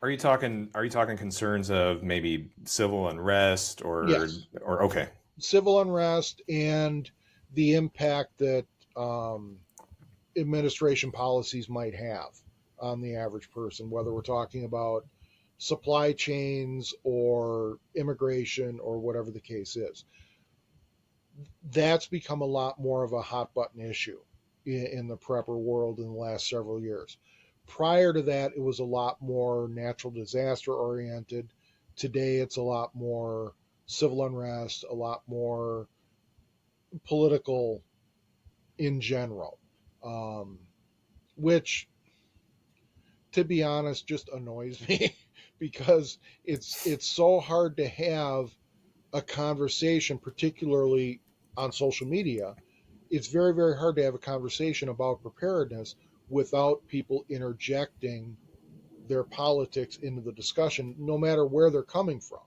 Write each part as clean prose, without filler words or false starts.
Are you talking concerns of maybe civil unrest Yes, or okay. civil unrest and the impact that administration policies might have on the average person, whether we're talking about supply chains or immigration or whatever the case is. That's become a lot more of a hot button issue in the prepper world in the last several years. Prior to that, it was a lot more natural disaster oriented. Today, it's a lot more civil unrest, a lot more political in general, um, which, to be honest, just annoys me because it's so hard to have a conversation, particularly on social media. It's very, very hard to have a conversation about preparedness without people interjecting their politics into the discussion, no matter where they're coming from.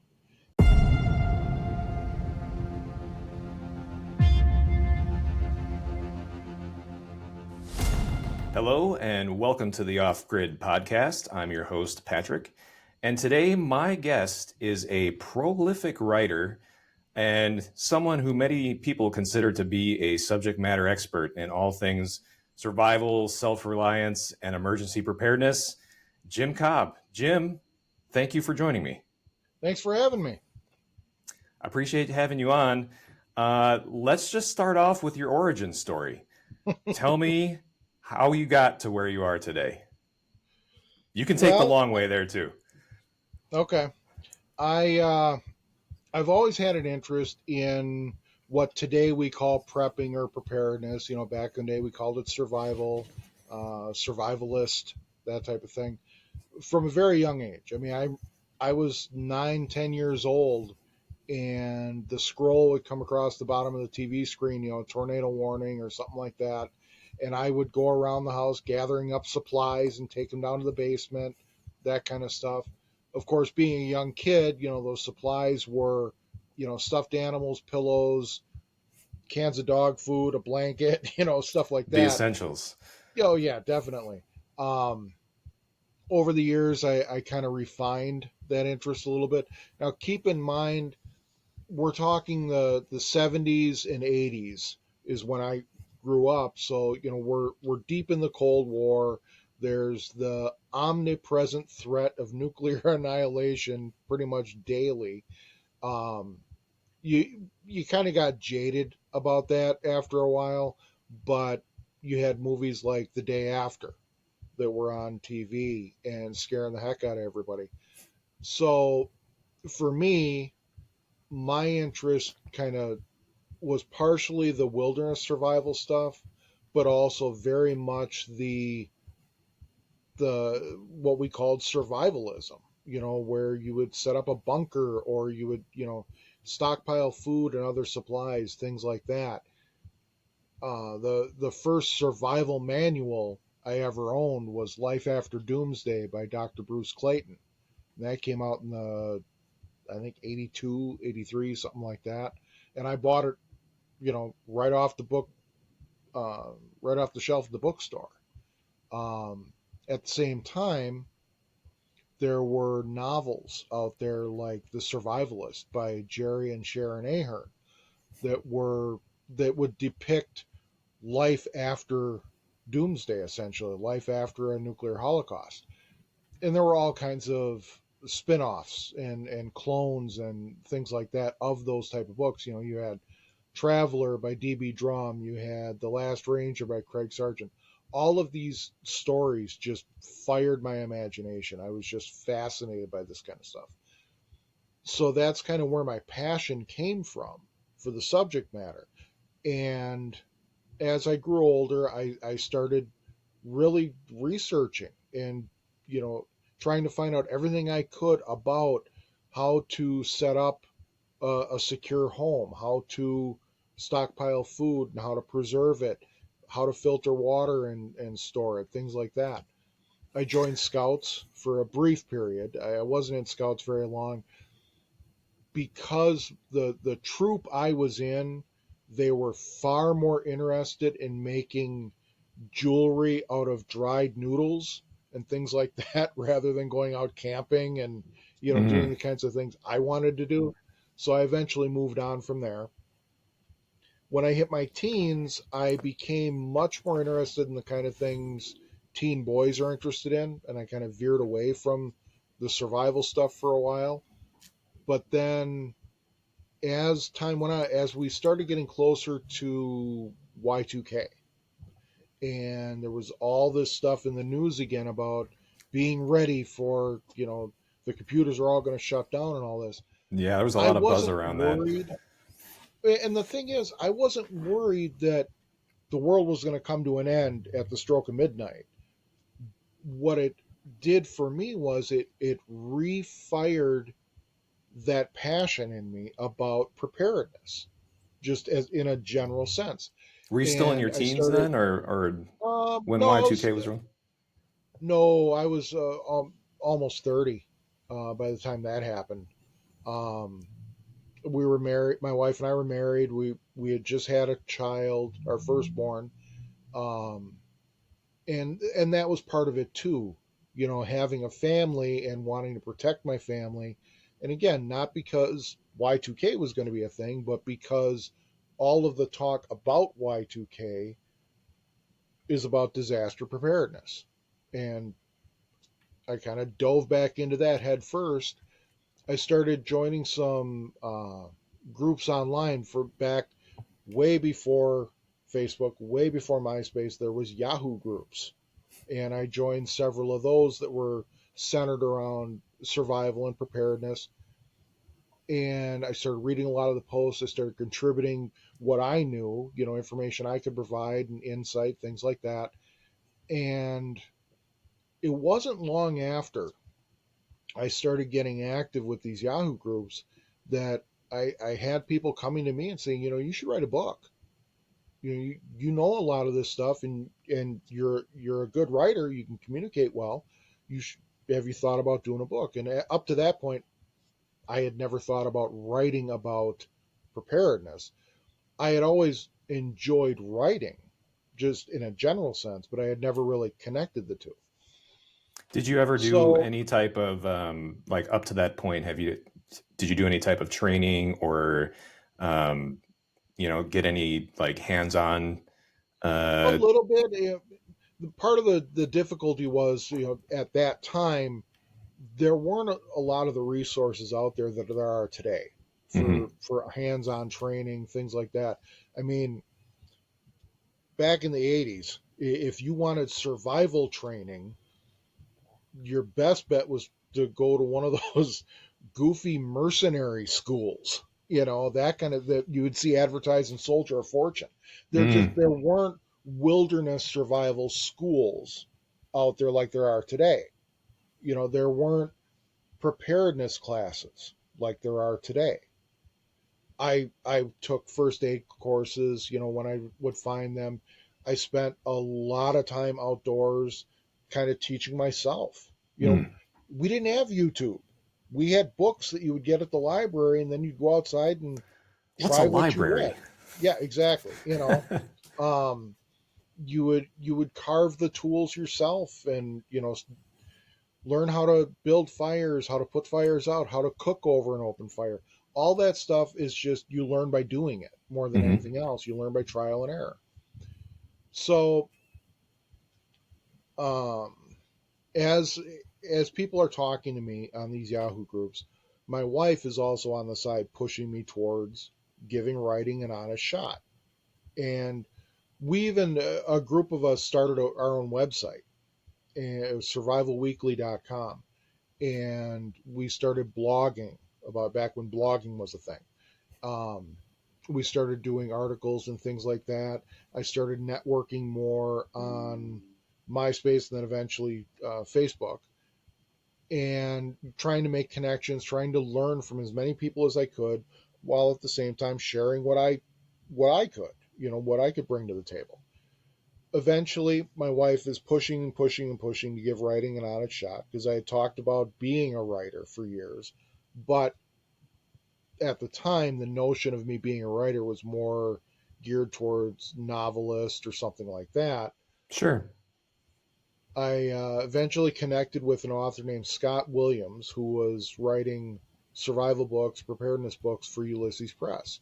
Hello and welcome to the Off-Grid Podcast. I'm your host, Patrick. And today my guest is a prolific writer and someone who many people consider to be a subject matter expert in all things survival, self-reliance, and emergency preparedness, Jim Cobb. Jim, thank you for joining me. Thanks for having me. I appreciate having you on. Let's just start off with your origin story. Tell me how you got to where you are today. You can take the Well, long way there too. okay. I've always had an interest in what today we call prepping or preparedness. You know, back in the day we called it survival, survivalist, that type of thing. From a very young age. I mean, I was 9, 10 years old, and the scroll would come across the bottom of the TV screen, you know, tornado warning or something like that. And I would go around the house gathering up supplies and take them down to the basement, that kind of stuff. Of course, being a young kid, you know, those supplies were, you know, stuffed animals, pillows, cans of dog food, a blanket, you know, stuff like The that. essentials. Oh, yeah, definitely. Um, Over the years, I kind of refined that interest a little bit. Now, keep in mind, we're talking the 70s and 80s is when I grew up. So, you know, we're deep in the Cold War. There's the omnipresent threat of nuclear annihilation pretty much daily. Um, you kind of got jaded about that after a while, but you had movies like The Day After that were on TV and scaring the heck out of everybody. So for me, my interest kind of was partially the wilderness survival stuff, but also very much the what we called survivalism. You know, where you would set up a bunker or you would, you know, stockpile food and other supplies, things like that. The first survival manual I ever owned was Life After Doomsday by Dr. Bruce Clayton. And that came out in the, I think, 82, 83, something like that. And I bought it, you know, right off the book, right off the shelf of the bookstore. Um, at the same time, there were novels out there like The Survivalist by Jerry and Sharon Ahern that were that would depict life after doomsday, essentially, life after a nuclear holocaust. And there were all kinds of spin-offs and clones and things like that of those type of books. You know, you had Traveler by D.B. Drum, you had The Last Ranger by Craig Sargent. All of these stories just fired my imagination. I was just fascinated by this kind of stuff. So that's kind of where my passion came from for the subject matter. And as I grew older, I started really researching and, you know, trying to find out everything I could about how to set up a secure home, how to stockpile food and how to preserve it, how to filter water and store it, things like that. I joined Scouts for a brief period. I wasn't in Scouts very long because the troop I was in, they were far more interested in making jewelry out of dried noodles and things like that rather than going out camping and, doing Hmm. the kinds of things I wanted to do. So I eventually moved on from there. When I hit my teens, I became much more interested in the kind of things teen boys are interested in, and I kind of veered away from the survival stuff for a while. But then as time went on, as we started getting closer to Y2K, and there was all this stuff in the news again about being ready for, the computers are all going to shut down and all this. Yeah, there was a I lot of buzz wasn't around that. worried. And the thing is, I wasn't worried that the world was going to come to an end at the stroke of midnight. What it did for me was it refired that passion in me about preparedness, just as in a general sense. Were you still in your And I teens started. then, or when No, Y2K was run? I was almost 30 by the time that happened. Um, we were married. My wife and I were married. We had just had a child, our firstborn, um, and that was part of it too. Having a family and wanting to protect my family, and again, not because Y2K was going to be a thing, but because all of the talk about Y2K is about disaster preparedness, and I kind of dove back into that head first. I started joining some groups online for back way before Facebook, way before MySpace. There was Yahoo groups, and I joined several of those that were centered around survival and preparedness. And I started reading a lot of the posts. I started contributing what I knew, information I could provide and insight, things like that. And it wasn't long after I started getting active with these Yahoo groups that I had people coming to me and saying, you should write a book. You know a lot of this stuff, and you're a good writer. You can communicate well. You should, have you thought about doing a book? And up to that point, I had never thought about writing about preparedness. I had always enjoyed writing, just in a general sense, but I had never really connected the two. Did you ever do So any type of like up to that point? Did you do any type of training or um, get any like hands-on? a Uh, little bit. Part of the difficulty was, at that time there weren't a lot of the resources out there that there are today mhm. for hands-on training, things like that. I mean, back in the 80s, if you wanted survival training, your best bet was to go to one of those goofy mercenary schools. That kind of that you would see advertised in Soldier of Fortune. There Mm. weren't wilderness survival schools out there like there are today. There weren't preparedness classes like there are today. I took first aid courses, when I would find them. I spent a lot of time outdoors kind of teaching myself. Mm. We didn't have YouTube. We had books that you would get at the library, and then you'd go outside and What's a try what you library? read. Yeah, exactly. Um, you would carve the tools yourself, and learn how to build fires, how to put fires out, how to cook over an open fire. All that stuff is just you learn by doing it more than Hmm. anything else. You learn by trial and error. So, um, as as people are talking to me on these Yahoo groups, my wife is also on the side pushing me towards giving writing an honest shot. And we even a group of us started our own website, and it was survivalweekly.com, and we started blogging about back when blogging was a thing. Um, we started doing articles and things like that. I started networking more on MySpace and then eventually Facebook, and trying to make connections, trying to learn from as many people as I could, while at the same time sharing what I could, what I could bring to the table. Eventually, my wife is pushing and pushing and pushing to give writing an honest shot because I had talked about being a writer for years. But at the time, the notion of me being a writer was more geared towards novelist or something like that. Sure. I eventually connected with an author named Scott Williams, who was writing survival books, preparedness books for Ulysses Press.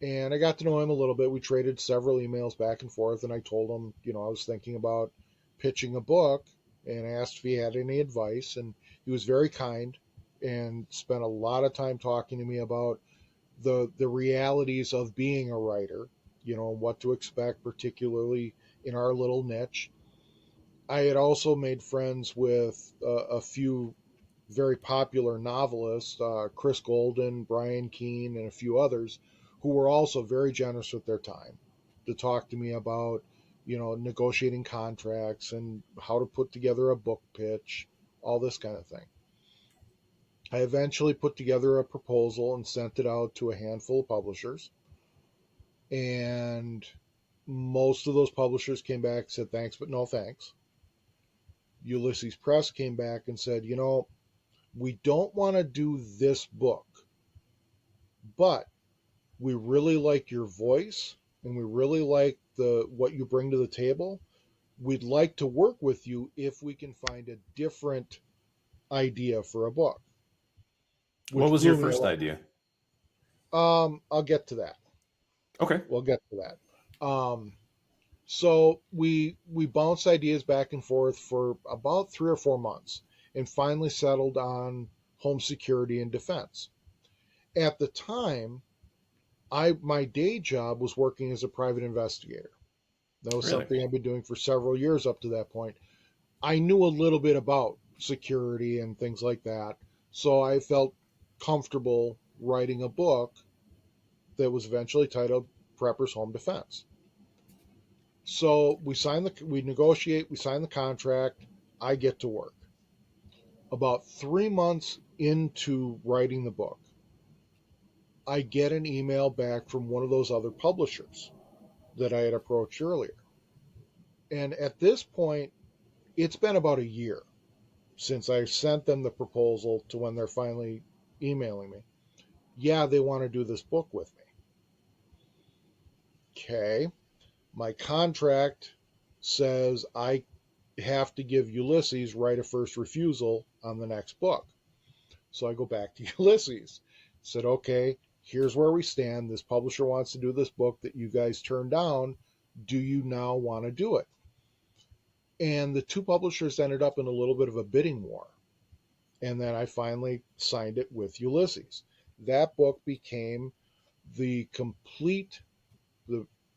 And I got to know him a little bit. We traded several emails back and forth, and I told him, I was thinking about pitching a book and asked if he had any advice. And he was very kind and spent a lot of time talking to me about the realities of being a writer, what to expect, particularly in our little niche. I had also made friends with a few very popular novelists, Chris Golden, Brian Keene, and a few others, who were also very generous with their time to talk to me about, negotiating contracts and how to put together a book pitch, all this kind of thing. I eventually put together a proposal and sent it out to a handful of publishers. And most of those publishers came back and said, thanks, but no thanks. Ulysses Press came back and said, we don't want to do this book, but we really like your voice and we really like what you bring to the table. We'd like to work with you if we can find a different idea for a book, What which was your blew me first away. idea? I'll get to that. Okay. We'll get to that. So we bounced ideas back and forth for about 3 or 4 months and finally settled on home security and defense. At the time, my day job was working as a private investigator. That was Really? something I've been doing for several years up to that point. I knew a little bit about security and things like that, so I felt comfortable writing a book that was eventually titled Prepper's Home Defense. So we negotiate, we sign the contract, I get to work. About 3 months into writing the book, I get an email back from one of those other publishers that I had approached earlier. And at this point, it's been about a year since I sent them the proposal to when they're finally emailing me. Yeah, they want to do this book with me. Okay. My contract says I have to give Ulysses right of first refusal on the next book. So I go back to Ulysses. Said, okay, here's where we stand. This publisher wants to do this book that you guys turned down. Do you now want to do it? And the two publishers ended up in a little bit of a bidding war. And then I finally signed it with Ulysses. That book became the complete,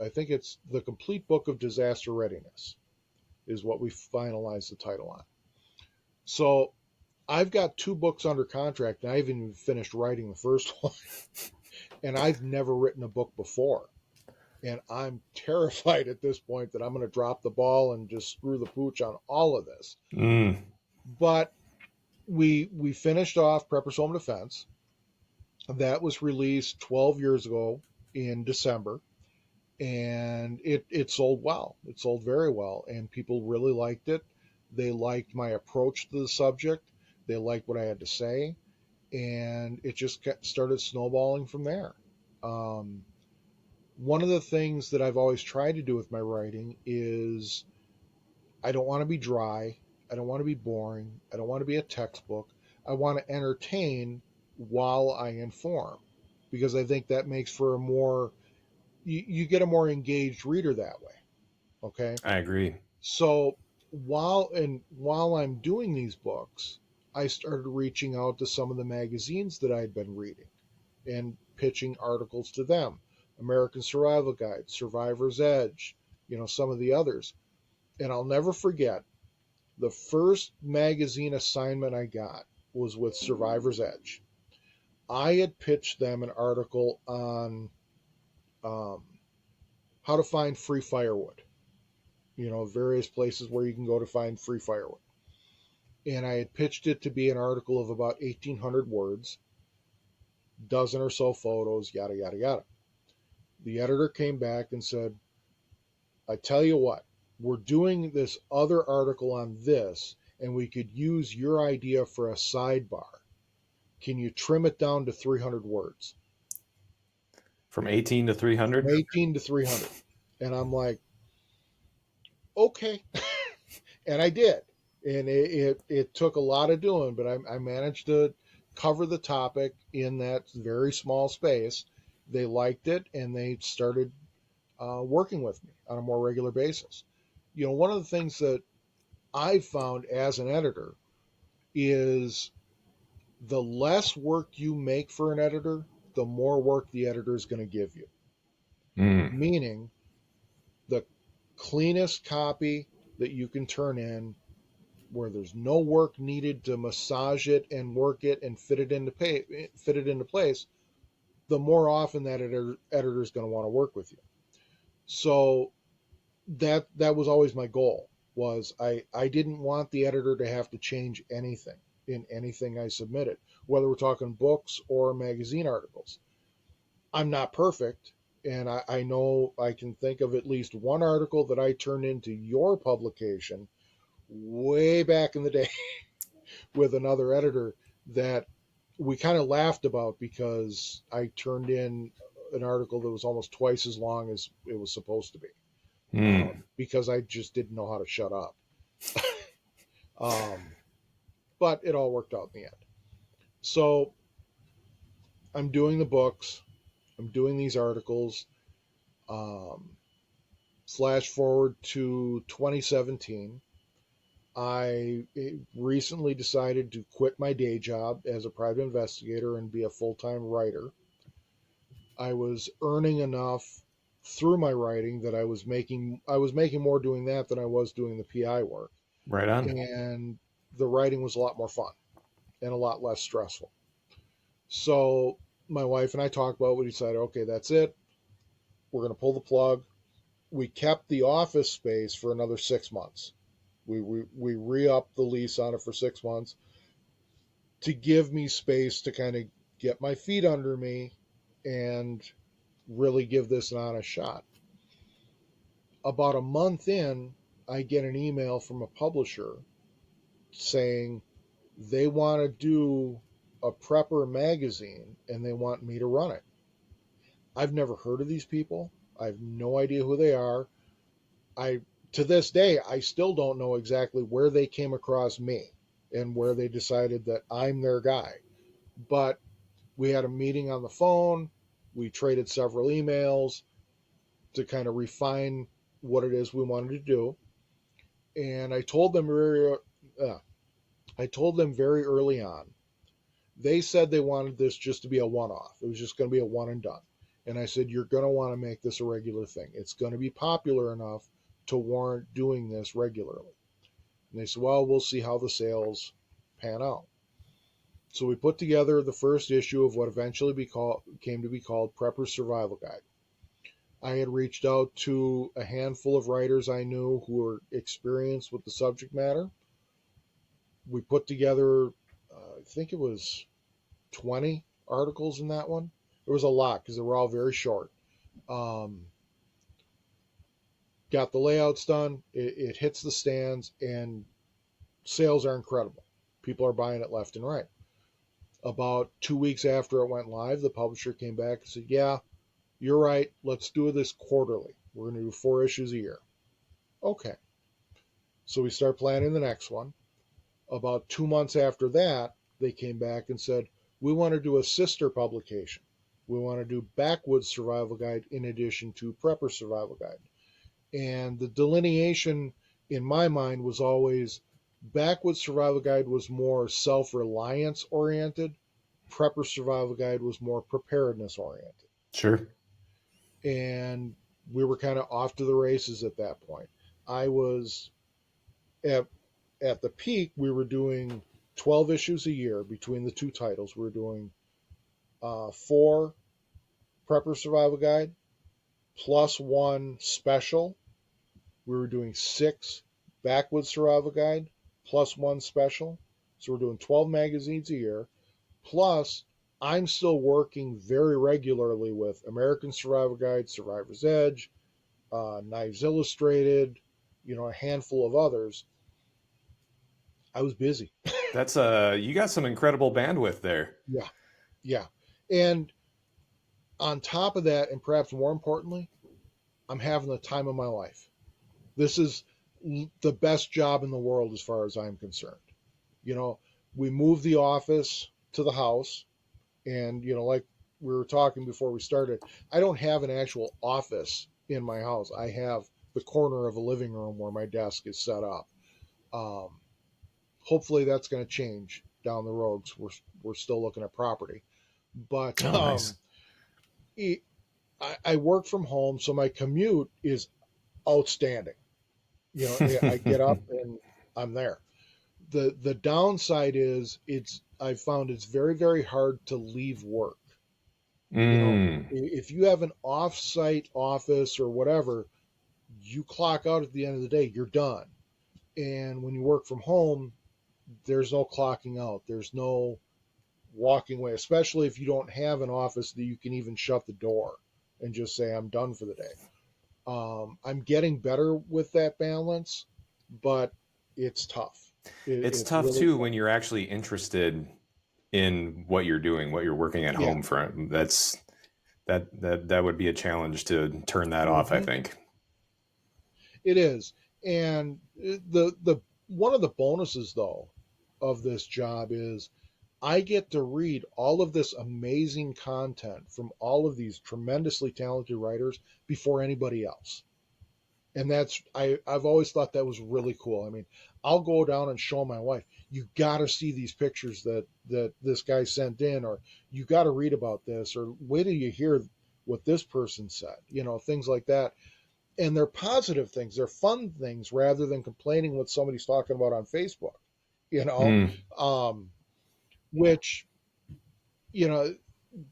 I think it's the complete book of disaster readiness, is what we finalized the title on. So I've got 2 books under contract, and I haven't even finished writing the first one. And I've never written a book before. And I'm terrified at this point that I'm going to drop the ball and just screw the pooch on all of this. But we finished off Prepper's Home Defense. That was released 12 years ago in December. And it sold well. It sold very well. And people really liked it. They liked my approach to the subject. They liked what I had to say. And it just started snowballing from there. One of the things that I've always tried to do with my writing is I don't want to be dry. I don't want to be boring. I don't want to be a textbook. I want to entertain while I inform, because I think that makes for a more, you get a more engaged reader that way. Okay. I agree. So while I'm doing these books, I started reaching out to some of the magazines that I'd been reading and pitching articles to them. American Survival Guide, Survivor's Edge, some of the others. And I'll never forget, the first magazine assignment I got was with Survivor's Edge. I had pitched them an article on how to find free firewood, various places where you can go to find free firewood. And I had pitched it to be an article of about 1,800 words, dozen or so photos, yada, yada, yada. The editor came back and said, I tell you what, we're doing this other article on this, and we could use your idea for a sidebar. Can you trim it down to 300 words? From 18 to 300? From 18 to 300. And I'm like, okay. And I did. And it took a lot of doing, but I managed to cover the topic in that very small space. They liked it, and they started working with me on a more regular basis. One of the things that I've found as an editor is the less work you make for an editor, the more work the editor is going to give you. Mm. Meaning, the cleanest copy that you can turn in, where there's no work needed to massage it and work it and fit it into place, the more often that editor is going to want to work with you. So that was always my goal. Was I didn't want the editor to have to change anything in anything I submitted, whether we're talking books or magazine articles. I'm not perfect, and I know I can think of at least one article that I turned into your publication way back in the day with another editor that we kind of laughed about because I turned in an article that was almost twice as long as it was supposed to be, Mm. because I just didn't know how to shut up. um, but it all worked out in the end. So I'm doing the books, I'm doing these articles. Um, Flash forward to 2017. I recently decided to quit my day job as a private investigator and be a full-time writer. I was earning enough through my writing that I was making more doing that than I was doing the PI work. Right on. And the writing was a lot more fun and a lot less stressful. So my wife and I talked about it. We decided, okay, that's it. We're going to pull the plug. We kept the office space for another 6 months. We re-upped the lease on it for 6 months to give me space to kind of get my feet under me and really give this an honest shot. About a month in, I get an email from a publisher saying they want to do a prepper magazine and they want me to run it. I've never heard of these people. I have no idea who they are. I To this day, I still don't know exactly where they came across me and where they decided that I'm their guy. But we had a meeting on the phone. We traded several emails to kind of refine what it is we wanted to do. And I told them very early on. They said they wanted this just to be a one-off. It was just going to be a one and done. And I said, you're going to want to make this a regular thing. It's going to be popular enough to warrant doing this regularly. And they said, well, we'll see how the sales pan out. So we put together the first issue of what eventually came to be called Prepper's Survival Guide. I had reached out to a handful of writers I knew who were experienced with the subject matter. We put together, I think it was 20 articles in that one. There was a lot because they were all very short. Um, got the layouts done. It hits the stands, and sales are incredible. People are buying it left and right. About 2 weeks after it went live, the publisher came back and said, yeah, you're right. Let's do this quarterly. We're going to do 4 issues a year. Okay. So we start planning the next one. About 2 months after that, they came back and said, we want to do a sister publication. We want to do Backwoods Survival Guide in addition to Prepper Survival Guide. And the delineation in my mind was always Backwoods Survival Guide was more self-reliance oriented. Prepper Survival Guide was more preparedness oriented. Sure. And we were kind of off to the races at that point. I was at the peak, we were doing 12 issues a year between the two titles. We were doing 4 Prepper Survival Guide plus 1 special. We were doing 6 Backwoods Survival Guide plus 1 special. So we're doing 12 magazines a year. Plus, I'm still working very regularly with American Survival Guide, Survivor's Edge, Knives Illustrated, a handful of others. I was busy. That's you got some incredible bandwidth there. Yeah, yeah. And on top of that, and perhaps more importantly, I'm having the time of my life. This is the best job in the world as far as I'm concerned. You know, we moved the office to the house, and like we were talking before we started, I don't have an actual office in my house. I have the corner of a living room where my desk is set up. Um, Hopefully that's going to change down the road. We're still looking at property, but Oh, nice. I work from home, so my commute is outstanding. I get up and I'm there. The downside is I found it's very, very hard to leave work. Mm, If you have an off-site office or whatever, you clock out at the end of the day, you're done. And when you work from home, there's no clocking out. There's no walking away, especially if you don't have an office that you can even shut the door and just say, I'm done for the day. I'm getting better with that balance, but it's tough. it's It's tough really too tough. when you're actually interested in what you're doing, what you're working at Yeah. home from. That would be a challenge to turn that off, I Hmm. think. It is. And the one of the bonuses though of this job is I get to read all of this amazing content from all of these tremendously talented writers before anybody else. And I've always thought that was really cool. I mean, I'll go down and show my wife, you got to see these pictures that this guy sent in, or you got to read about this, or wait till you hear what this person said, things like that. And they're positive things, they're fun things rather than complaining what somebody's talking about on Facebook, you know, Mm, um, which, you know,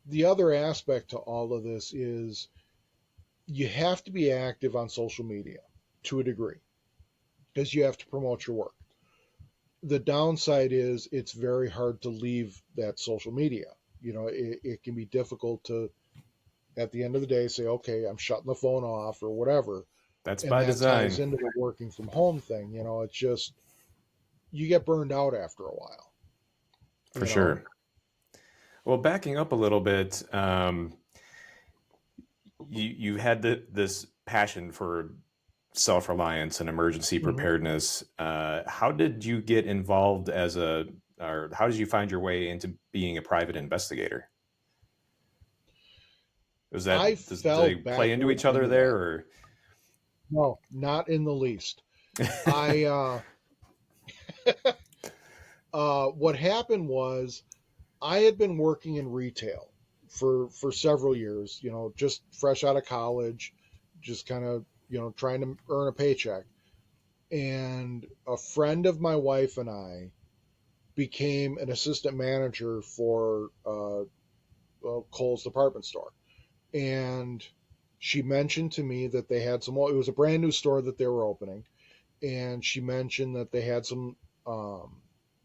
the other aspect to all of this is you have to be active on social media to a degree because you have to promote your work. The downside is it's very hard to leave that social media. It can be difficult to, at the end of the day, say, okay, I'm shutting the phone off or whatever. that's And by that ties design, into the working from home thing. It's just, you get burned out after a while, for you know? sure. Well, backing up a little bit, you had this passion for self-reliance and emergency Hmm. preparedness. How did you get involved or how did you find your way into being a private investigator? I Do fell they play into backwards each other into that. there, or? No, not in the least. I, what happened was I had been working in retail for several years, just fresh out of college, just kind of, trying to earn a paycheck. And a friend of my wife and I became an assistant manager for Kohl's department store. And she mentioned to me that they had it was a brand new store that they were opening. And she mentioned that they had some um,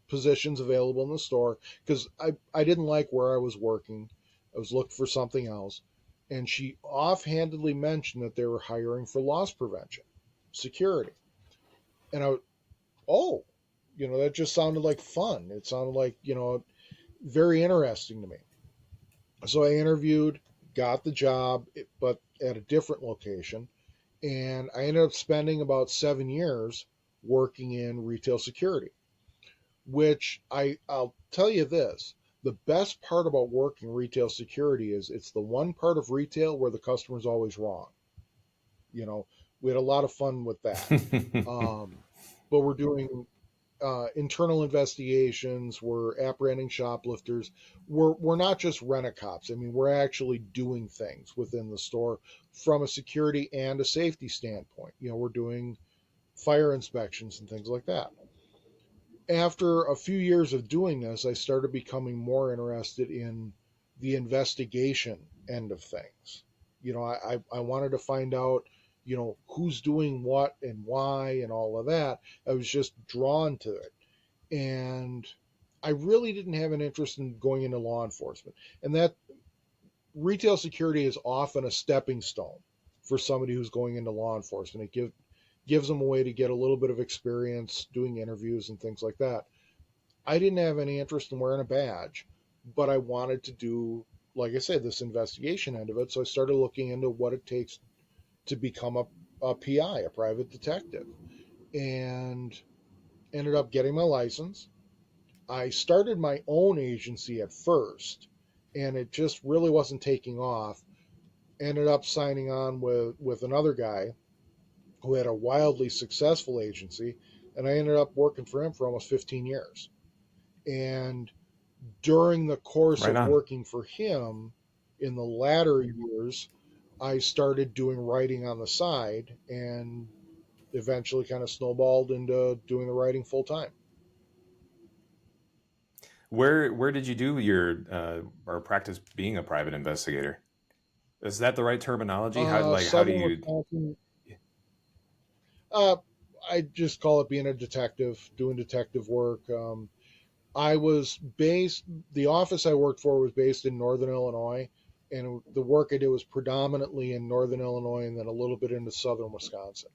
positions available in the store because I didn't like where I was working. I was looking for something else. And she offhandedly mentioned that they were hiring for loss prevention, security. And oh, that just sounded like fun. It sounded like, very interesting to me. So I interviewed, got the job, but at a different location. And I ended up spending about 7 years working in retail security, which I'll tell you this. The best part about working retail security is it's the one part of retail where the customer's always wrong. You know, we had a lot of fun with that. Um, but we're doing internal investigations. We're apprehending shoplifters. We're not just rent-a-cops. I mean, we're actually doing things within the store from a security and a safety standpoint. We're doing fire inspections and things like that. After a few years of doing this, I started becoming more interested in the investigation end of things. I wanted to find out, who's doing what and why and all of that. I was just drawn to it. And I really didn't have an interest in going into law enforcement. And that retail security is often a stepping stone for somebody who's going into law enforcement. Gives them a way to get a little bit of experience doing interviews and things like that. I didn't have any interest in wearing a badge, but I wanted to do, like I said, this investigation end of it. So I started looking into what it takes to become a PI, a private detective. and ended up getting my license. I started my own agency at first, and it just really wasn't taking off. Ended up signing on with another guy who had a wildly successful agency, and I ended up working for him for almost 15 years. And during the course Right of on. working for him, in the latter years, I started doing writing on the side and eventually kind of snowballed into doing the writing full time. Where did you do your or practice being a private investigator? Is that the right terminology? How do Southern you? Wisconsin. Uh, I just call it being a detective, doing detective work. I was based. The office I worked for was based in Northern Illinois, and the work I did was predominantly in Northern Illinois and then a little bit into Southern Wisconsin.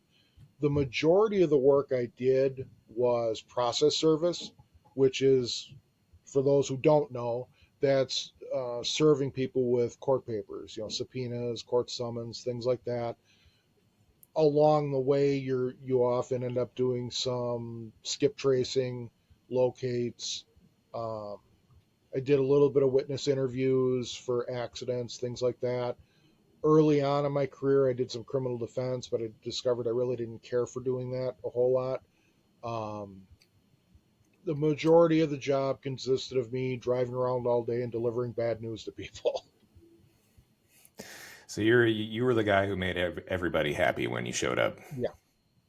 The majority of the work I did was process service, which is, for those who don't know, that's serving people with court papers, subpoenas, court summons, things like that. Along the way, you often end up doing some skip tracing, locates. Um, I did a little bit of witness interviews for accidents, things like that. Early on in my career, I did some criminal defense, but I discovered I really didn't care for doing that a whole lot. Um, the majority of the job consisted of me driving around all day and delivering bad news to people. So you were the guy who made everybody happy when you showed up. Yeah,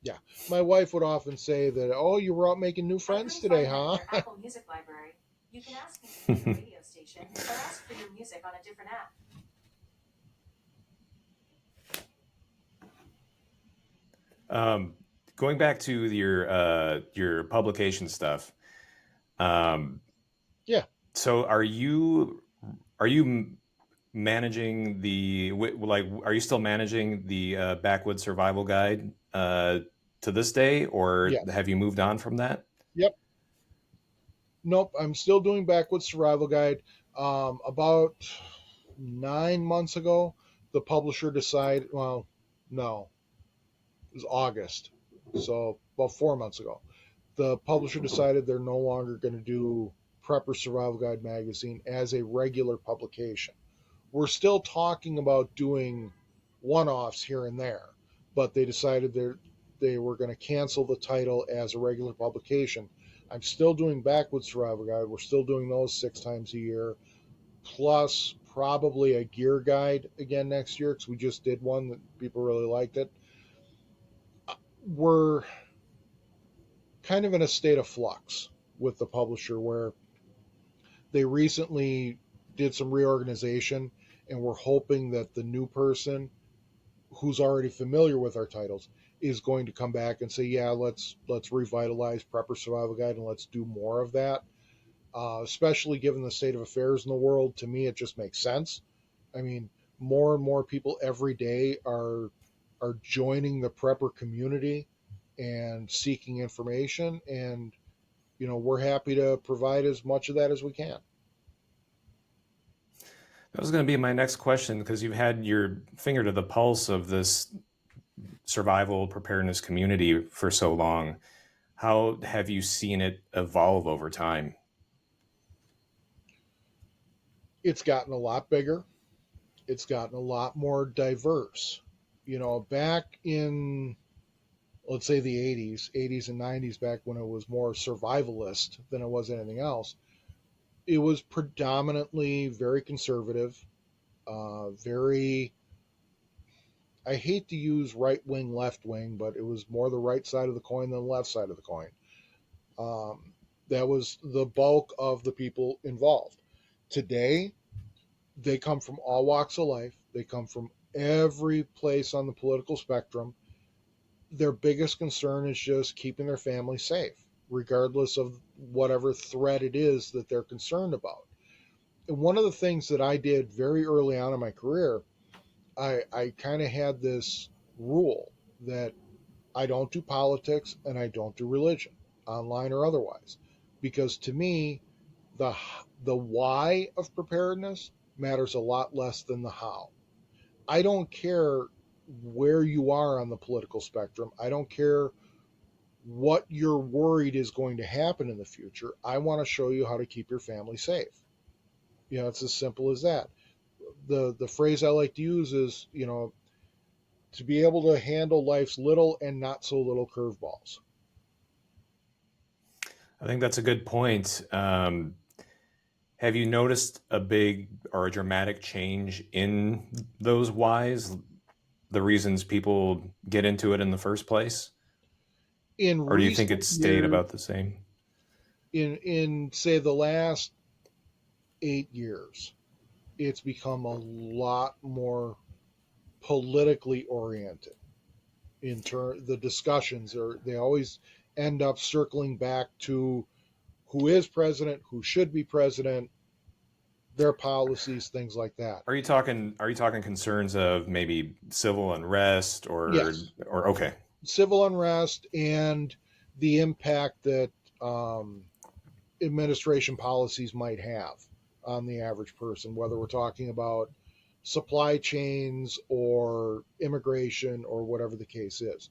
yeah. My wife would often say that, "Oh, you were out making new friends today, huh?" Apple Music library. You can ask me to pick a radio station or ask for your music on a different app. um, Going back to your publication stuff. Um, Yeah, so are you managing are you still managing the Backwoods Survival Guide to this day, or yes, have you moved on from that? yep. Nope, I'm still doing Backwoods Survival Guide. About 9 months ago, the publisher decided. Well, no, it was August, so about 4 months ago, the publisher decided they're no longer going to do Prepper Survival Guide magazine as a regular publication. We're still talking about doing one-offs here and there, but they decided they were going to cancel the title as a regular publication. I'm still doing Backwoods Survival Guide. We're still doing those 6 times a year, plus probably a gear guide again next year because we just did one that people really liked it. We're kind of in a state of flux with the publisher where they recently did some reorganization, and we're hoping that the new person who's already familiar with our titles is going to come back and say, yeah, let's revitalize Prepper Survival Guide and let's do more of that. Especially given the state of affairs in the world, to me it just makes sense. I mean, more and more people every day are joining the prepper community and seeking information, and we're happy to provide as much of that as we can. That was going to be my next question, because you've had your finger to the pulse of this survival preparedness community for so long. How have you seen it evolve over time? It's gotten a lot bigger. It's gotten a lot more diverse. Back in, let's say, the 80s and 90s, back when it was more survivalist than it was anything else, it was predominantly very conservative, very, I hate to use right wing, left wing, but it was more the right side of the coin than the left side of the coin. Um, that was the bulk of the people involved. Today, they come from all walks of life. They come from every place on the political spectrum. Their biggest concern is just keeping their family safe, regardless of whatever threat it is that they're concerned about. And one of the things that I did very early on in my career, I kind of had this rule that I don't do politics and I don't do religion, online or otherwise, because to me, the the why of preparedness matters a lot less than the how. I don't care where you are on the political spectrum. I don't care what you're worried is going to happen in the future. I want to show you how to keep your family safe. It's as simple as that. The phrase I like to use is, to be able to handle life's little and not so little curveballs. I think that's a good point. Have you noticed a big or a dramatic change in those whys, the reasons people get into it in the first place? In Or do you think recent it's stayed years, about the same? in say the last 8 years, it's become a lot more politically oriented. The discussions they always end up circling back to who is president, who should be president, their policies, things like that. Are you talking concerns of maybe civil unrest Yes, or okay. civil unrest and the impact that administration policies might have on the average person, whether we're talking about supply chains or immigration or whatever the case is.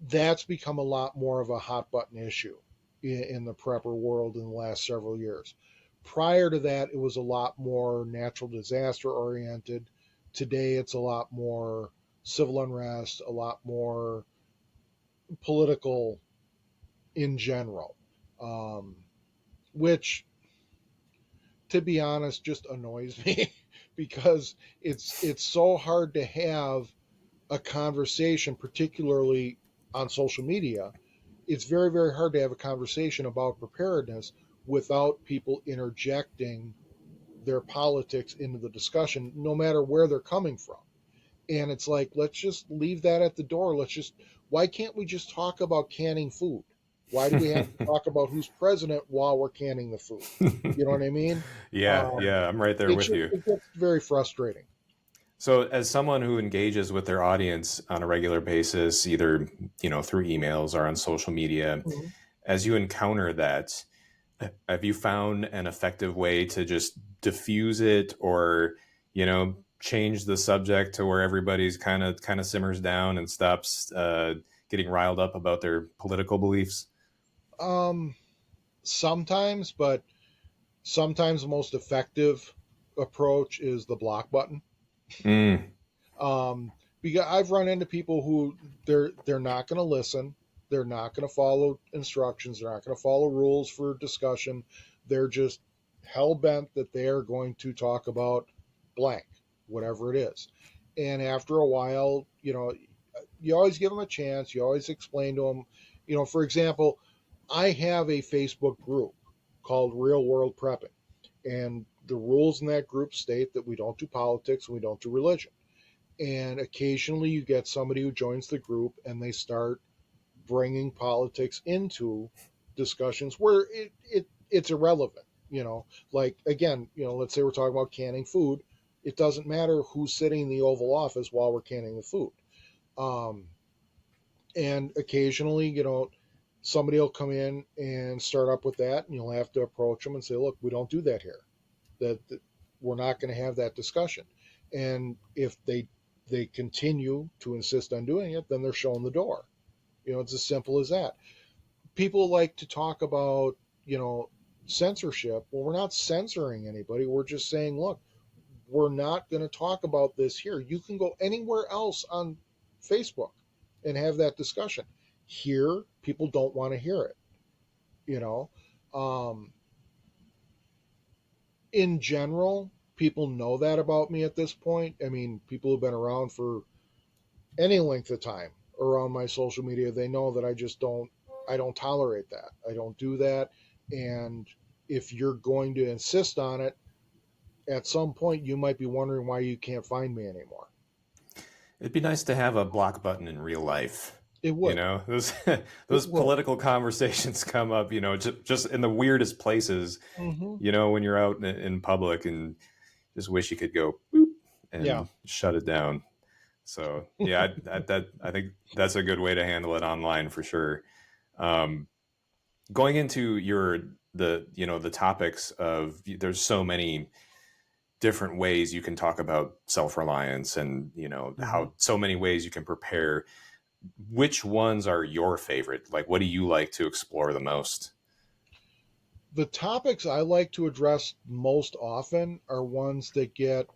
That's become a lot more of a hot button issue in the prepper world in the last several years. Prior to that, it was a lot more natural disaster oriented. Today, it's a lot more civil unrest, a lot more political in general, which, to be honest, just annoys me because it's so hard to have a conversation, particularly on social media. It's very, very hard to have a conversation about preparedness without people interjecting their politics into the discussion, no matter where they're coming from. And it's like, let's just leave that at the door. Why can't we just talk about canning food? Why do we have to talk about who's president while we're canning the food? You know what I mean? Yeah, I'm right there with you. It gets very frustrating. So, as someone who engages with their audience on a regular basis, either through emails or on social media, Mhm. as you encounter that, have you found an effective way to just diffuse it, or change the subject to where everybody's kind of simmers down and stops getting riled up about their political beliefs? Um, Sometimes, but sometimes the most effective approach is the block button. Mm. Um, because I've run into people who they're not going to listen, they're not going to follow instructions, they're not going to follow rules for discussion. They're just hell bent that they are going to talk about blank, whatever it is. And after a while, you always give them a chance. You always explain to them. For example, I have a Facebook group called Real World Prepping, and the rules in that group state that we don't do politics and we don't do religion. And occasionally you get somebody who joins the group and they start bringing politics into discussions where it's irrelevant. Like, again, let's say we're talking about canning food. It doesn't matter who's sitting in the Oval Office while we're canning the food. Um, and occasionally, somebody will come in and start up with that, and you'll have to approach them and say, look, we don't do that here. That we're not going to have that discussion. And if they continue to insist on doing it, then they're showing the door. It's as simple as that. People like to talk about, censorship. Well, we're not censoring anybody. We're just saying, look, we're not going to talk about this here. You can go anywhere else on Facebook and have that discussion. Here, people don't want to hear it. You know, um, in general, people know that about me at this point. I mean, people who've been around for any length of time around my social media, they know that I don't tolerate that. I don't do that. And if you're going to insist on it, at some point you might be wondering why you can't find me anymore. It'd be nice to have a block button in real life. It would. Those It those would. political conversations come up, just in the weirdest places, Mm-hmm. when you're out in public and just wish you could go boop Yeah. and shut it down. So yeah, I think that's a good way to handle it online for sure. Um, Going into the topics of, there's so many different ways you can talk about self-reliance and Mm-hmm. how so many ways you can prepare. which ones are your favorite? Like, what do you like to explore the most? The topics I like to address most often are ones that get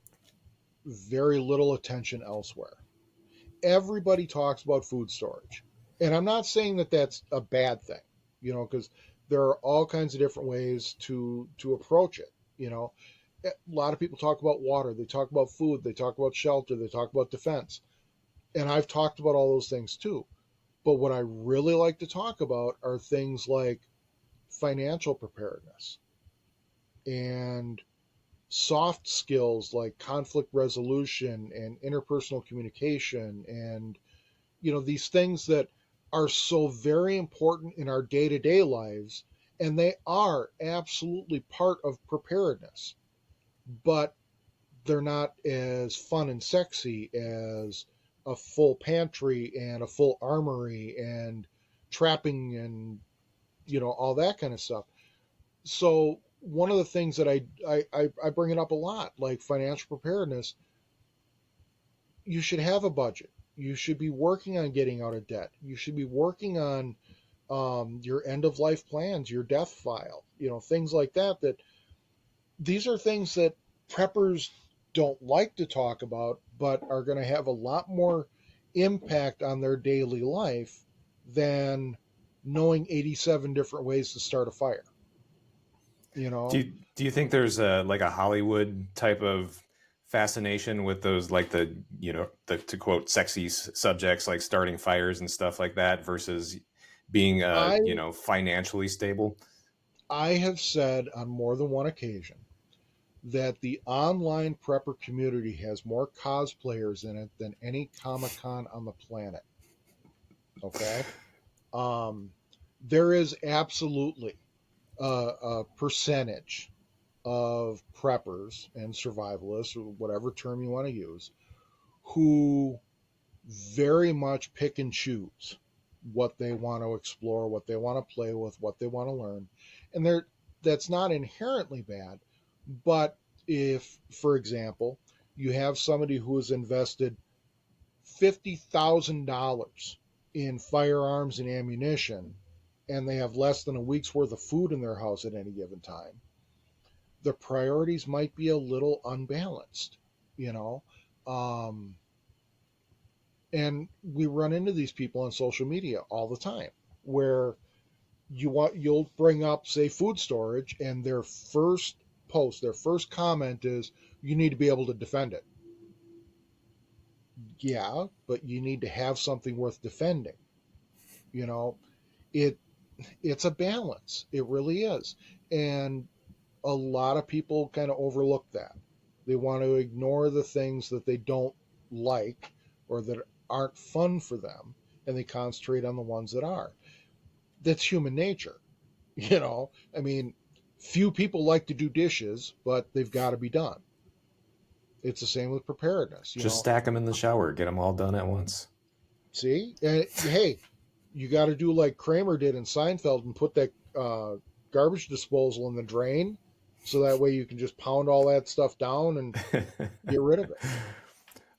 very little attention elsewhere. Everybody talks about food storage. And I'm not saying that that's a bad thing, because there are all kinds of different ways to approach it. A lot of people talk about water, they talk about food, they talk about shelter, they talk about defense. And I've talked about all those things too. But what I really like to talk about are things like financial preparedness and soft skills like conflict resolution and interpersonal communication, and these things that are so very important in our day-to-day lives, and they are absolutely part of preparedness, but they're not as fun and sexy as a full pantry and a full armory and trapping and all that kind of stuff. So one of the things that I bring it up a lot, like financial preparedness, you should have a budget. You should be working on getting out of debt. You should be working on your end of life plans, your death file, things like that. That these are things that preppers don't like to talk about, but are going to have a lot more impact on their daily life than knowing 87 different ways to start a fire. Do you think there's like a Hollywood type of fascination with those, like the to quote sexy subjects like starting fires and stuff like that versus being I financially stable? I have said on more than one occasion that the online prepper community has more cosplayers in it than any Comic Con on the planet. Okay. Um, there is absolutely a percentage of preppers and survivalists, or whatever term you want to use, who very much pick and choose what they want to explore, what they want to play with, what they want to learn. And that's not inherently bad, but if, for example, you have somebody who has invested $50,000 in firearms and ammunition, and they have less than a week's worth of food in their house at any given time, the priorities might be a little unbalanced, you know. Um, and we run into these people on social media all the time, where you'll bring up, say, food storage, and their first post, their first comment is, "You need to be able to defend it." Yeah, but you need to have something worth defending. You know, it it's a balance. It really is. And a lot of people kind of overlook that. They want to ignore the things that they don't like or that aren't fun for them, and they concentrate on the ones that are. That's human nature. I mean, few people like to do dishes, but they've got to be done. It's the same with preparedness. Just stack them in the shower, get them all done at once. See, hey, you got to do like Kramer did in Seinfeld and put that garbage disposal in the drain, so that way you can just pound all that stuff down and get rid of it.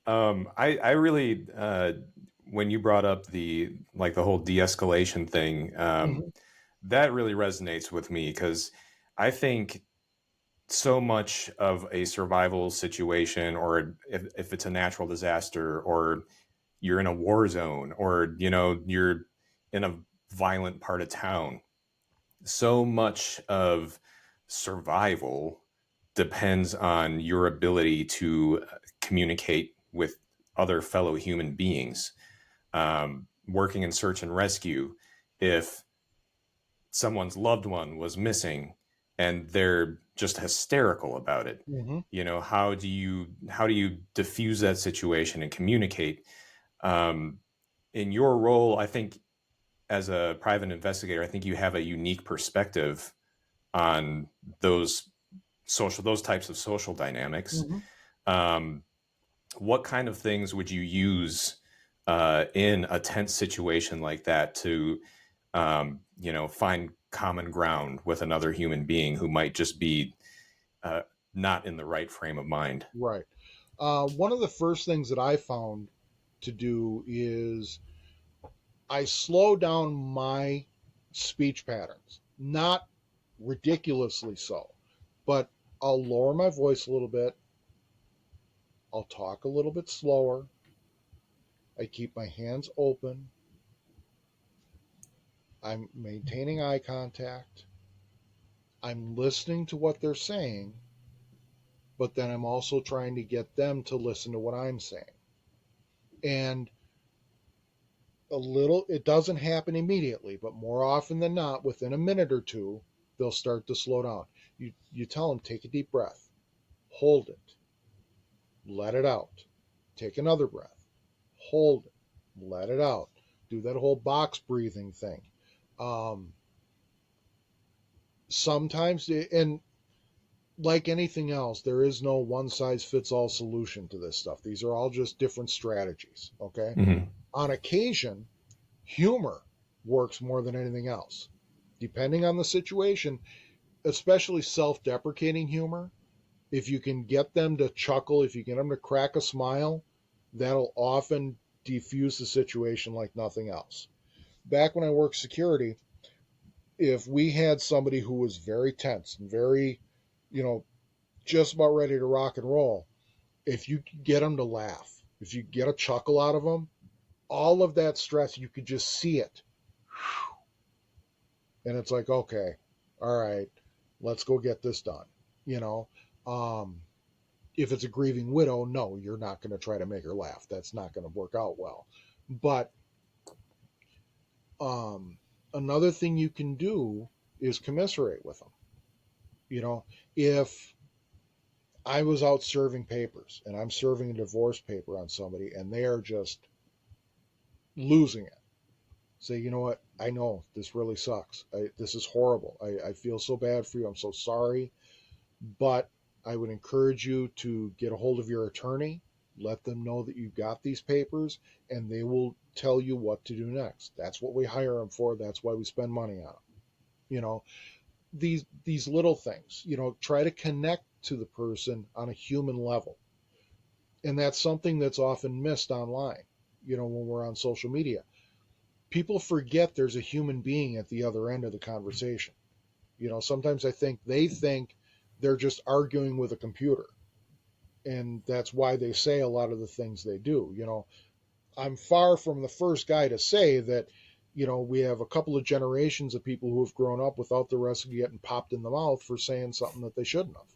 I really, when you brought up the whole de-escalation thing, Mm-hmm. that really resonates with me because I think so much of a survival situation, or if it's a natural disaster, or you're in a war zone, or you're in a violent part of town, so much of survival depends on your ability to communicate with other fellow human beings. Working in search and rescue, if someone's loved one was missing and they're just hysterical about it, Mm-hmm. how do you diffuse that situation and communicate? um, in your role, I think, as a private investigator, I think you have a unique perspective on those types of social dynamics. Mm-hmm. um, what kind of things would you use in a tense situation like that to find common ground with another human being who might just be uh, not in the right frame of mind? Right. One of the first things that I found to do is I slow down my speech patterns, not ridiculously so, but I'll lower my voice a little bit. I'll talk a little bit slower. I keep my hands open. I'm maintaining eye contact. I'm listening to what they're saying, but then I'm also trying to get them to listen to what I'm saying. And it doesn't happen immediately, but more often than not, within a minute or two, they'll start to slow down. You tell them, take a deep breath, hold it, let it out, take another breath, hold it, let it out. Do that whole box breathing thing. Um, Sometimes, and like anything else, there is no one size fits all solution to this stuff. These are all just different strategies. Okay. Mm-hmm. On occasion, humor works more than anything else. Depending on the situation, especially self deprecating humor, if you can get them to chuckle, if you get them to crack a smile, that'll often defuse the situation like nothing else. Back when I worked security, if we had somebody who was very tense and very, you know, just about ready to rock and roll, if you could get them to laugh, if you get a chuckle out of them, all of that stress, you could just see it. And it's like, okay, all right, let's go get this done. You know, um, if it's a grieving widow, no, you're not going to try to make her laugh. That's not going to work out well. But um, another thing you can do is commiserate with them. You know, if I was out serving papers and I'm serving a divorce paper on somebody and they are just losing it, say, you know what? I know this really sucks. This is horrible. I feel so bad for you. I'm so sorry. But I would encourage you to get a hold of your attorney, let them know that you've got these papers, and they will tell you what to do next. That's what we hire them for. That's why we spend money on them. You know, these little things, you know, try to connect to the person on a human level. And that's something that's often missed online, you know, when we're on social media. People forget there's a human being at the other end of the conversation. You know, sometimes I think they think they're just arguing with a computer. And that's why they say a lot of the things they do. You know, I'm far from the first guy to say that, you know, we have a couple of generations of people who have grown up without the recipe getting popped in the mouth for saying something that they shouldn't have.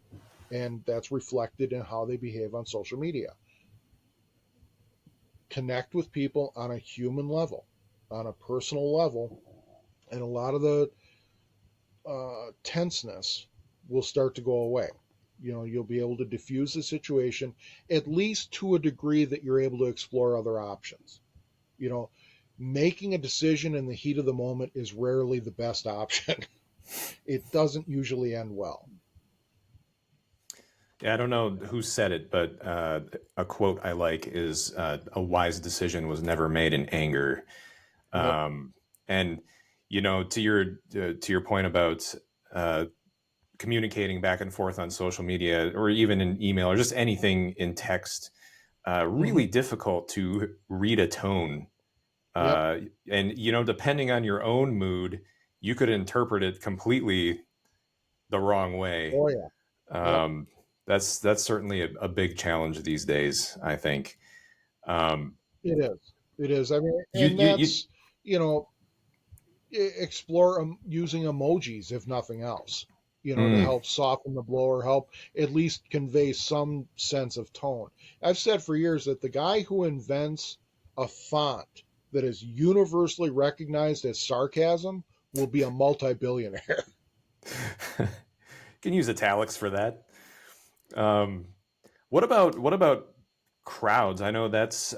And that's reflected in how they behave on social media. Connect with people on a human level, on a personal level, and a lot of the tenseness will start to go away. You know, you'll be able to diffuse the situation, at least to a degree that you're able to explore other options. You know, making a decision in the heat of the moment is rarely the best option. It doesn't usually end well. Yeah, I don't know who said it, but a quote I like is a wise decision was never made in anger. Yep. And you know, to your point about uh, communicating back and forth on social media or even in email or just anything in text, really Mm-hmm. difficult to read a tone. Yep. And you know, depending on your own mood, you could interpret it completely the wrong way. Oh yeah. Yep. Um, that's certainly a big challenge these days, I think. Um, It is. It is. I mean, you and you you that's, you know, explore using emojis if nothing else, you know, to mm, help soften the blow or help at least convey some sense of tone. I've said for years that the guy who invents a font that is universally recognized as sarcasm will be a multi-billionaire. can use italics for that. Um, what about crowds? I know that's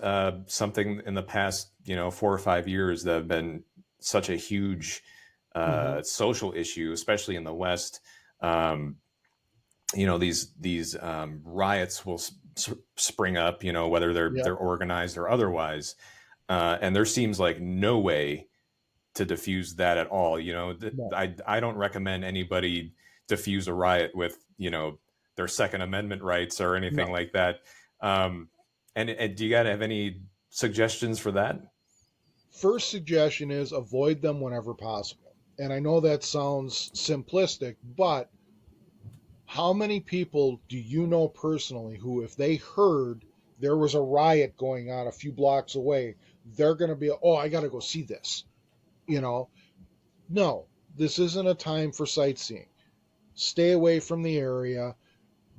something in the past, you know, 4 or 5 years that have been such a huge Mm-hmm. social issue, especially in the West. Um, you know, these riots will spring up, you know, whether Yep. they're organized or otherwise, and there seems like no way to diffuse that at all. You know, No. I don't recommend anybody diffuse a riot with, you know, their Second Amendment rights or anything No. like that. Um, and do you got to have any suggestions for that? First suggestion is avoid them whenever possible. And I know that sounds simplistic, but how many people do you know personally who, if they heard there was a riot going on a few blocks away, they're going to be, oh, I got to go see this? You know, no, this isn't a time for sightseeing. Stay away from the area,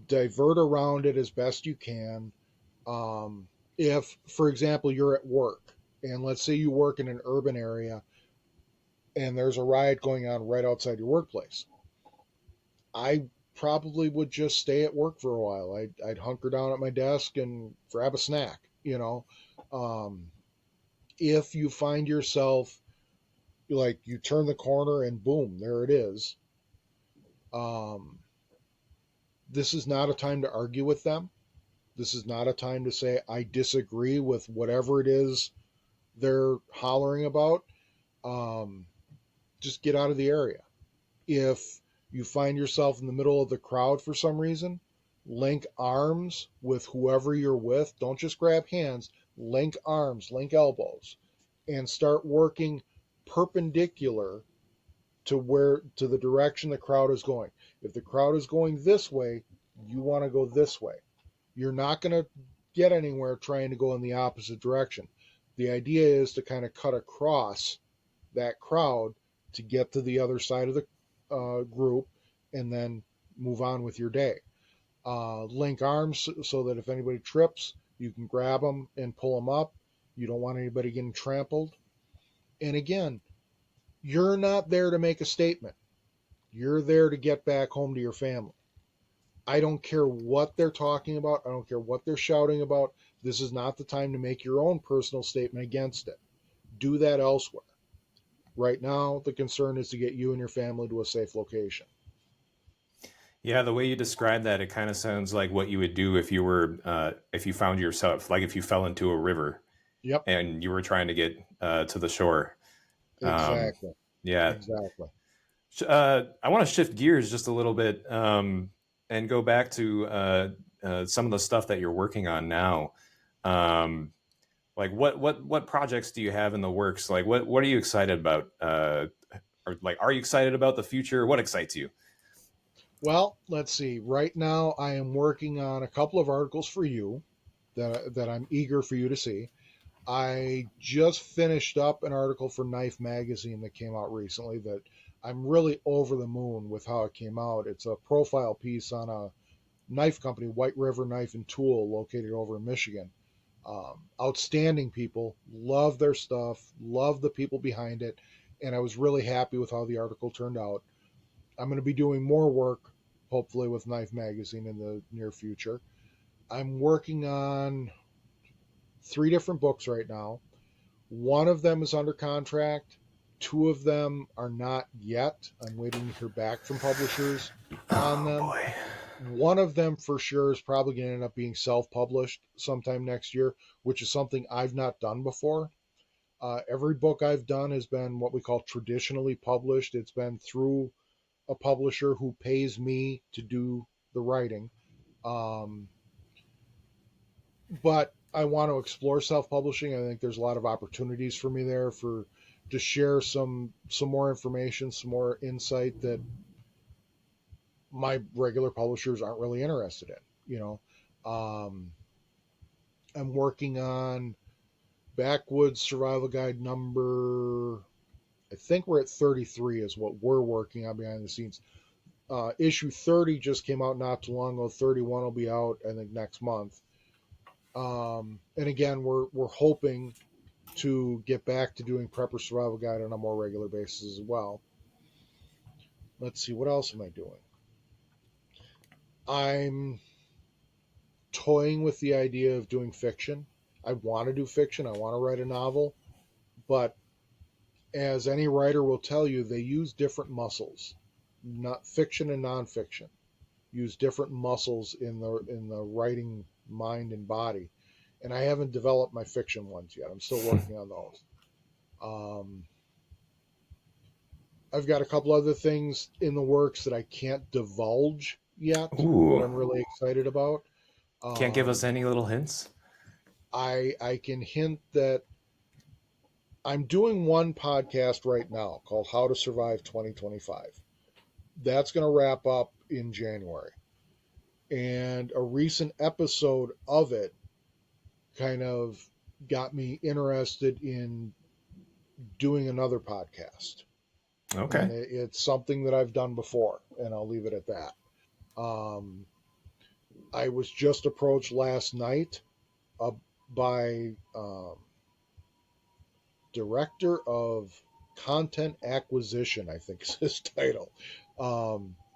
divert around it as best you can. If, for example, you're at work, and let's say you work in an urban area and there's a riot going on right outside your workplace, I probably would just stay at work for a while. I'd hunker down at my desk and grab a snack, you know. Um, if you find yourself, like, you turn the corner and boom, there it is. Um, this is not a time to argue with them. This is not a time to say, I disagree with whatever it is they're hollering about. Um, just get out of the area. If you find yourself in the middle of the crowd for some reason, link arms with whoever you're with. Don't just grab hands, link arms, link elbows, and start working perpendicular to the direction the crowd is going. If the crowd is going this way, you want to go this way. You're not going to get anywhere trying to go in the opposite direction. The idea is to kind of cut across that crowd to get to the other side of the group and then move on with your day. Link arms so that if anybody trips, you can grab them and pull them up. You don't want anybody getting trampled. And again, you're not there to make a statement. You're there to get back home to your family. I don't care what they're talking about. I don't care what they're shouting about. This is not the time to make your own personal statement against it. Do that elsewhere. Right now, the concern is to get you and your family to a safe location. Yeah, the way you describe that, it kind of sounds like what you would do if you were, if you found yourself, like if you fell into a river Yep, and you were trying to get to the shore. Um, exactly. yeah. Exactly. I want to shift gears just a little bit and go back to some of the stuff that you're working on now. Um, like what projects do you have in the works? Like what are you excited about? Or like, are you excited about the future? What excites you? Well, let's see. Right now, I am working on a couple of articles for you that I'm eager for you to see. I just finished up an article for Knife Magazine that came out recently that I'm really over the moon with how it came out. It's a profile piece on a knife company, White River Knife and Tool, located over in Michigan. Outstanding people, love their stuff, love the people behind it, and I was really happy with how the article turned out. I'm going to be doing more work, hopefully, with Knife Magazine in the near future. I'm working on 3 different books right now. One of them is under contract. 2 of them are not yet. I'm waiting to hear back from publishers on Oh them. boy. One of them for sure is probably going to end up being self-published sometime next year, which is something I've not done before. Every book I've done has been what we call traditionally published. It's been through a publisher who pays me to do the writing. Um, but I want to explore self-publishing. I think there's a lot of opportunities for me there for to share some more information, some more insight that my regular publishers aren't really interested in. You know, I'm working on Backwoods Survival Guide number. I think we're at 33 is what we're working on behind the scenes. Issue 30 just came out not too long ago. 31 will be out, I think, next month. And again, we're hoping to get back to doing Prepper Survival Guide on a more regular basis as well. Let's see, what else am I doing? I'm toying with the idea of doing fiction. I want to do fiction. I want to write a novel, but as any writer will tell you, they use different muscles. Not fiction and nonfiction use different muscles in the writing mind and body, and I haven't developed my fiction ones yet. I'm still working on those. Um, I've got a couple other things in the works that I can't divulge yet that Ooh. I'm really excited about. Can't give us Um, any little hints? I can hint that I'm doing one podcast right now called How to Survive 2025. That's going to wrap up in January. And a recent episode of it kind of got me interested in doing another podcast. Okay. And it's something that I've done before, and I'll leave it at that. I was just approached last night by director of content acquisition, I think is his title,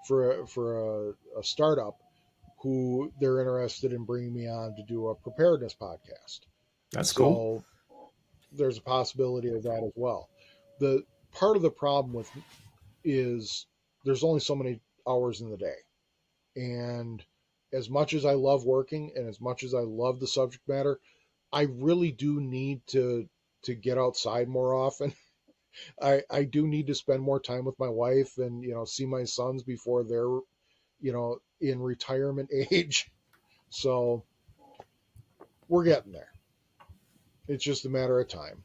for a startup who they're interested in bringing me on to do a preparedness podcast. That's cool. So there's a possibility of that as well. The part of the problem with is there's only so many hours in the day, and as much as I love working and as much as I love the subject matter, I really do need to get outside more often. I do need to spend more time with my wife and see my sons before they're in retirement age. So we're getting there. It's just a matter of time.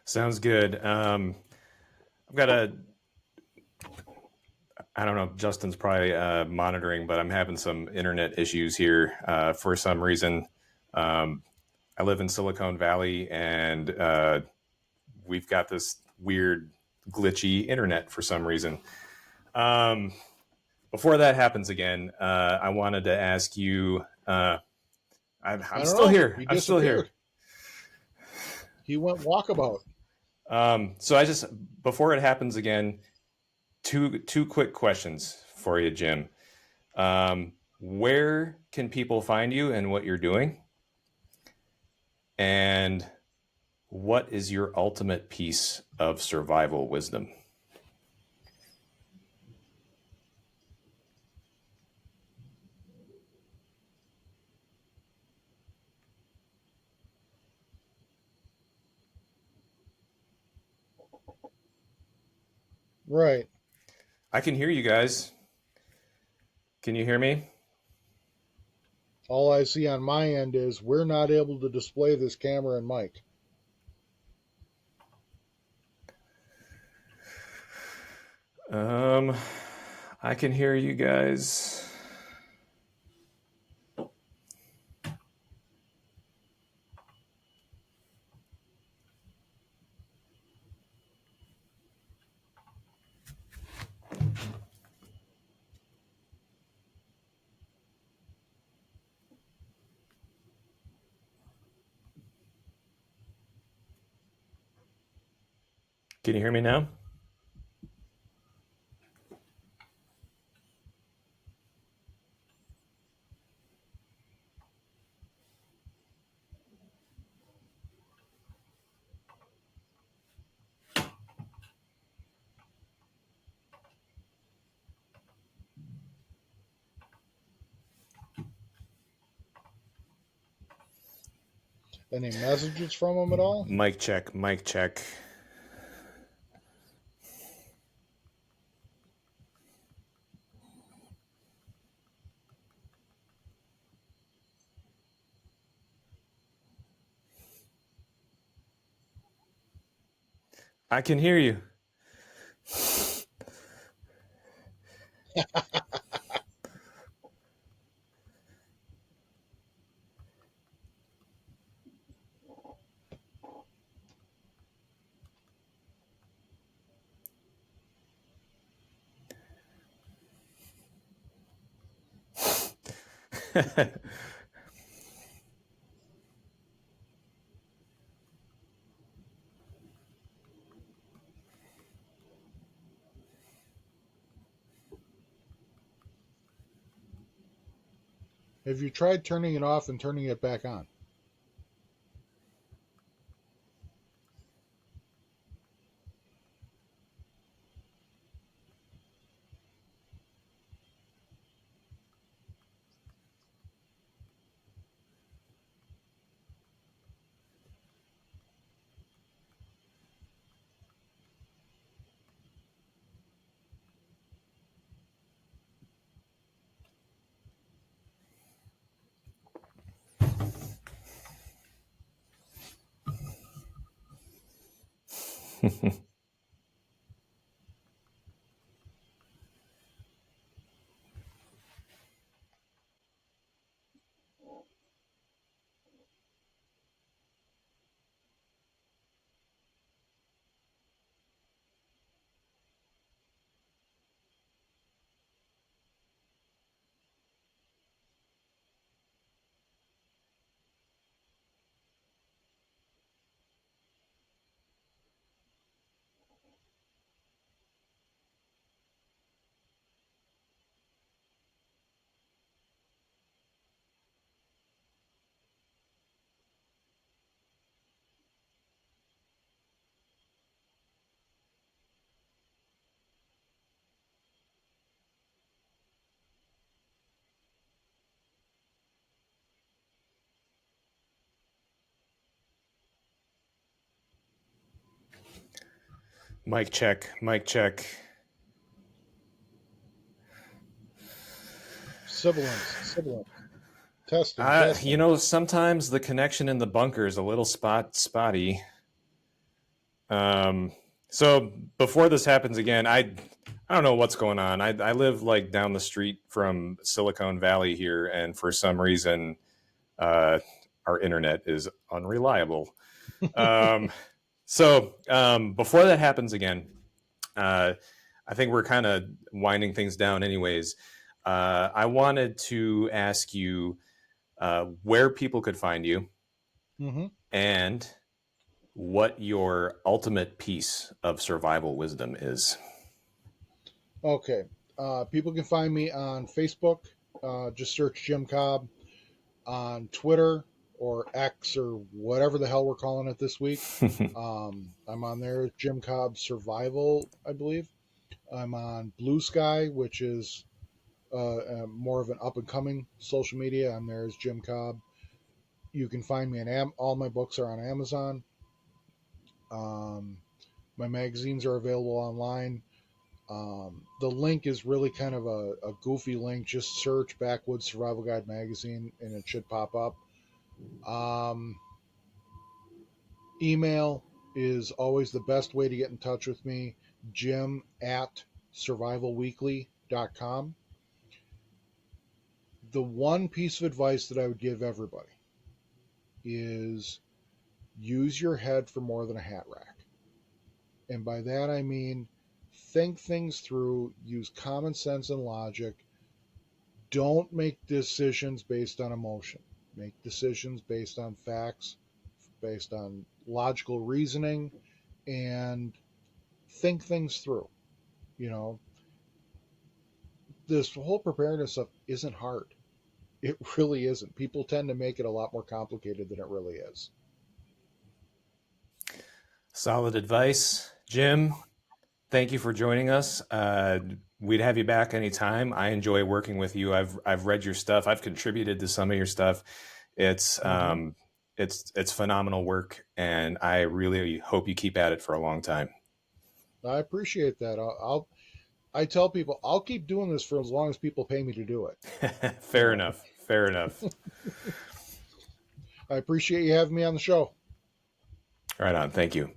Sounds good. I've got I don't know, Justin's probably monitoring, but I'm having some internet issues here for some reason. I live in Silicon Valley, and we've got this weird, glitchy internet for some reason. Before that happens again, I wanted to ask you. I'm still here. I'm still here. He went walkabout. So I just before it happens again, two quick questions for you, Jim. Where can people find you and what you're doing? And what is your ultimate piece of survival wisdom? Right. I can hear you guys. Can you hear me? All I see on my end is we're not able to display this camera and mic. I can hear you guys. Can you hear me now? Any messages from him at all? Mic check, mic check. I can hear you. Have you tried turning it off and turning it back on? Mic check, mic check. Sibilance. Testing. Sometimes the connection in the bunker is a little spotty. So before this happens again, I don't know what's going on. I live like down the street from Silicon Valley here, and for some reason, our internet is unreliable. Before that happens again, I think we're kind of winding things down anyways. I wanted to ask you where people could find you and what your ultimate piece of survival wisdom is. Okay. People can find me on Facebook. Just search Jim Cobb. On Twitter or X or whatever the hell we're calling it this week. I'm on there, Jim Cobb Survival, I believe. I'm on Blue Sky, which is more of an up and coming social media. I'm there as Jim Cobb. You can find me on all my books are on Amazon. My magazines are available online. The link is really kind of a goofy link. Just search Backwoods Survival Guide magazine and it should pop up. Email is always the best way to get in touch with me. Jim at survivalweekly.com. The one piece of advice that I would give everybody is use your head for more than a hat rack. And by that I mean think things through, use common sense and logic. Don't make decisions based on emotion. Make decisions based on facts, based on logical reasoning, and think things through. This whole preparedness stuff isn't hard. It really isn't. People tend to make it a lot more complicated than it really is. Solid advice. Jim, thank you for joining us. We'd have you back anytime. I enjoy working with you. I've read your stuff. I've contributed to some of your stuff. It's phenomenal work, and I really hope you keep at it for a long time. I appreciate that. I tell people I'll keep doing this for as long as people pay me to do it. Fair enough. I appreciate you having me on the show. Right on. Thank you.